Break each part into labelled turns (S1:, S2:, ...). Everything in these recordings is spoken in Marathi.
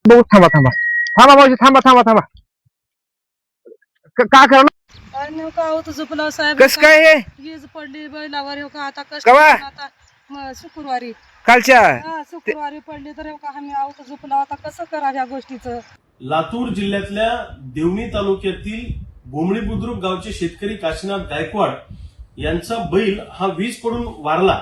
S1: बघू थांबा थांबा थांबा भाऊजी थांबा थांबा थांबा काय करा
S2: आणि हो का होत झोपला साहेब
S1: कस काय हे
S2: वीज पडली बैलावर हो का आता कष्ट
S1: कवा?
S2: आता शुक्रवारी
S1: कालच्या
S2: शुक्रवारी पडली तर हो का आम्ही आहोत झोपला आता कसं करा या गोष्टीचं.
S3: लातूर जिल्ह्यातल्या देवणी तालुक्यातील बोमडी बुद्रुक गावचे शेतकरी काशीनाथ गायकवाड यांचा बैल हा वीज पडून वारला.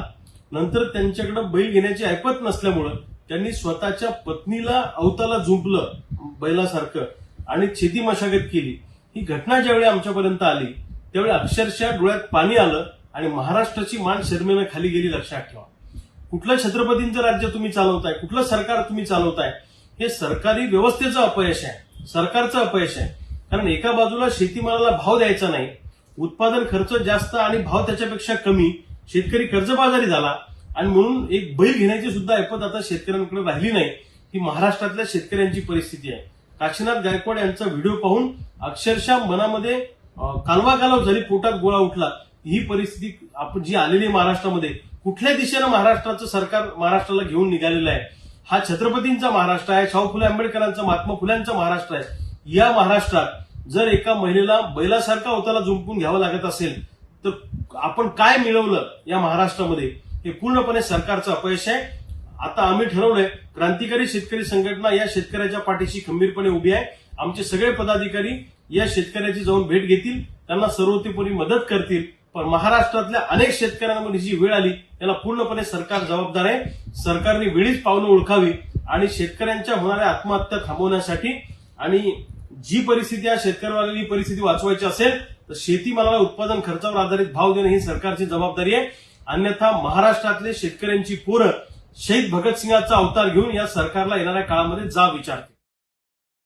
S3: नंतर त्यांच्याकडे बैल घेण्याची ऐपत नसल्यामुळं त्यांनी स्वतःच्या पत्नीला अवताला झुंपलं बैलासारखं आणि शेती मशागत केली. ही घटना ज्यावेळी आमच्यापर्यंत आली त्यावेळी अक्षरशः डोळ्यात पाणी आलं आणि महाराष्ट्राची मान शर्मेनं खाली गेली. लक्षात ठेवा, कुठलं छत्रपतींचं राज्य तुम्ही चालवताय, कुठलं सरकार तुम्ही चालवताय, हे सरकारी व्यवस्थेचं अपयश आहे, सरकारचं अपयश आहे. कारण एका बाजूला शेतीमालाला भाव द्यायचा नाही, उत्पादन खर्च जास्त आणि भाव त्याच्यापेक्षा कमी, शेतकरी कर्जबाजारी झाला आणि म्हणून एक बैल घेण्याची सुद्धा ऐपत आता शेतकऱ्यांकडे राहिली नाही. ही महाराष्ट्रातल्या शेतकऱ्यांची परिस्थिती आहे. काशीनाथ गायकवाड यांचा व्हिडिओ पाहून अक्षरशः मनामध्ये कालवा झाली, पोटात गोळा उठला. ही परिस्थिती आपण जी आलेली महाराष्ट्रामध्ये, कुठल्या दिशेनं महाराष्ट्राचं सरकार महाराष्ट्राला घेऊन निघालेलं आहे. हा छत्रपतींचा महाराष्ट्र आहे, शाहू फुले आंबेडकरांचा, महात्मा फुल्यांचा महाराष्ट्र आहे. या महाराष्ट्रात जर एका महिलेला बैलासारखा अवताला झुंपून घ्यावं लागत असेल तर आपण काय मिळवलं या महाराष्ट्रामध्ये, हे पूर्णपणे सरकारचं अपयश आहे. आता आम्ही ठरवलंय, क्रांतिकारी शेतकरी संघटना या शेतकऱ्याच्या पाठीशी खंबीरपणे उभी आहे. आमचे सगळे पदाधिकारी या शेतकऱ्याची जाऊन भेट घेतील, त्यांना सर्वतोपरी मदत करतील. पण महाराष्ट्रातल्या अनेक शेतकऱ्यांमध्ये जी वेळ आली याला पूर्णपणे सरकार जबाबदार आहे. सरकारने वेळीच पावलं ओळखावी आणि शेतकऱ्यांच्या होणाऱ्या आत्महत्या थांबवण्यासाठी आणि जी परिस्थिती या शेतकऱ्याला ही परिस्थिती वाचवायची असेल तर शेतीमालाला उत्पादन खर्चावर आधारित भाव देणं ही सरकारची जबाबदारी आहे. अन्यथा महाराष्ट्रातले शेतकऱ्यांची पोरं शहीद भगतसिंगाचा अवतार घेऊन या सरकारला येणाऱ्या काळामध्ये जा विचारतील.